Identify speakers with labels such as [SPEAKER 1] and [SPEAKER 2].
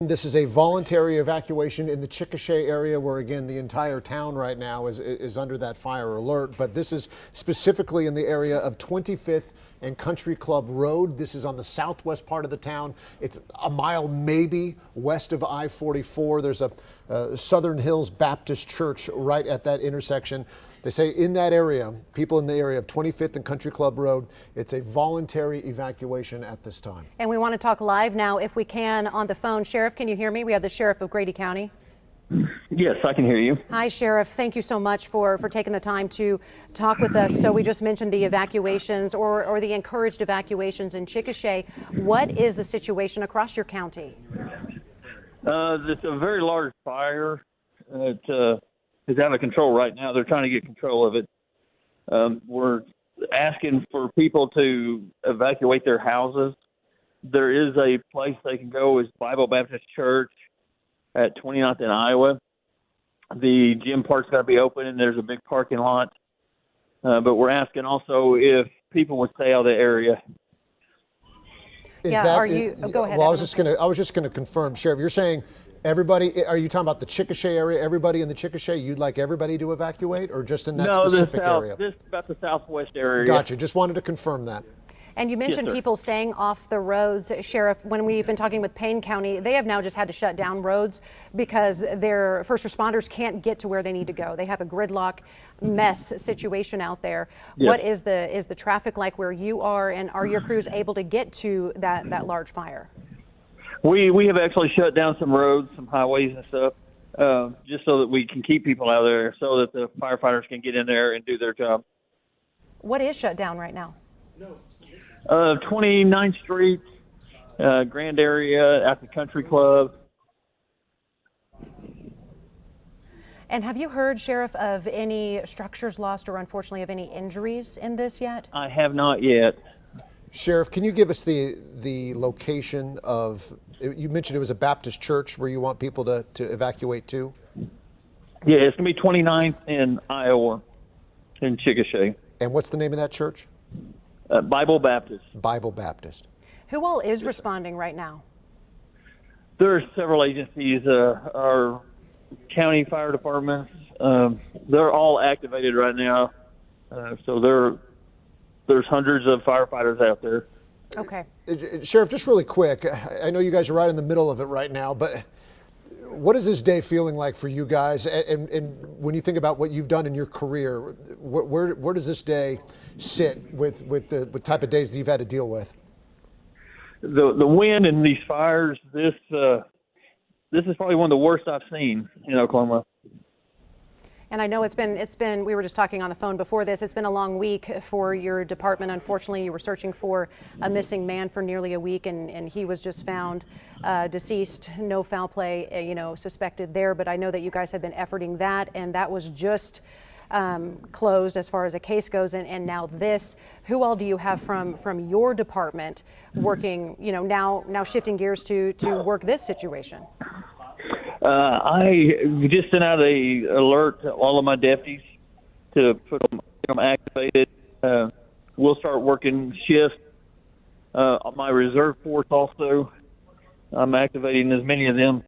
[SPEAKER 1] This is a voluntary evacuation in the Chickasha area where, again, the entire town right now is under that fire alert. But this is specifically in the area of 25th and Country Club Road. This is on the southwest part of the town. It's a mile maybe west of I-44. There's a Southern Hills Baptist Church right at that intersection. They say in that area, people in the area of 25th and Country Club Road, it's a voluntary evacuation at this time.
[SPEAKER 2] And we want to talk live now, if we can, on the phone. Sheriff, can you hear me? We have the Sheriff of Grady County.
[SPEAKER 3] Yes, I can hear you.
[SPEAKER 2] Hi, Sheriff. Thank you so much for taking the time to talk with us. So we just mentioned the evacuations or the encouraged evacuations in Chickasha. What is the situation across your county?
[SPEAKER 3] It's a very large fire. It is out of control right now. They're trying to get control of it. We're asking for people to evacuate their houses. There is a place they can go, is Bible Baptist Church at 29th and Iowa. The gym park's got to be open, and there's a big parking lot. But we're asking also if people would stay out of the area.
[SPEAKER 1] Go
[SPEAKER 2] ahead.
[SPEAKER 1] Well, I was just gonna confirm, Sheriff. You're saying everybody? Are you talking about the Chickasha area? Everybody in the Chickasha? You'd like everybody to evacuate, or just in that specific area?
[SPEAKER 3] No, this about the southwest area.
[SPEAKER 1] Gotcha. Just wanted to confirm that.
[SPEAKER 2] And you mentioned people staying off the roads, Sheriff. When we've been talking with Payne County, they have now just had to shut down roads because their first responders can't get to where they need to go. They have a gridlock mess situation out there. Yes. What is the traffic like where you are, and are your crews able to get to that large fire?
[SPEAKER 3] We have actually shut down some roads, some highways and stuff, just so that we can keep people out there, so that the firefighters can get in there and do their job.
[SPEAKER 2] What is shut down right now?
[SPEAKER 3] 29th Street, Grand area at the Country Club.
[SPEAKER 2] And have you heard, Sheriff, of any structures lost or unfortunately of any injuries in this yet?
[SPEAKER 3] I have not yet.
[SPEAKER 1] Sheriff, can you give us the location of, you mentioned it was a Baptist church where you want people to evacuate to?
[SPEAKER 3] Yeah, it's going to be 29th in Iowa, in Chickasha.
[SPEAKER 1] And what's the name of that church?
[SPEAKER 3] Bible Baptist.
[SPEAKER 1] Bible Baptist.
[SPEAKER 2] Who all is responding right now?
[SPEAKER 3] There are several agencies, our county fire departments. They're all activated right now. So there's hundreds of firefighters out there.
[SPEAKER 2] Okay.
[SPEAKER 1] Sheriff, just really quick, I know you guys are right in the middle of it right now, but what is this day feeling like for you guys? And when you think about what you've done in your career, where does this day sit with the type of days that you've had to deal with?
[SPEAKER 3] The wind and these fires, this is probably one of the worst I've seen in Oklahoma.
[SPEAKER 2] And I know it's been, we were just talking on the phone before this, it's been a long week for your department. Unfortunately, you were searching for a missing man for nearly a week, and he was just found deceased, no foul play, suspected there. But I know that you guys have been efforting that, and that was just closed as far as a case goes. And now this, who all do you have from your department working, now shifting gears to work this situation?
[SPEAKER 3] I just sent out a alert to all of my deputies to put them activated. We'll start working shifts. My reserve force also, I'm activating as many of them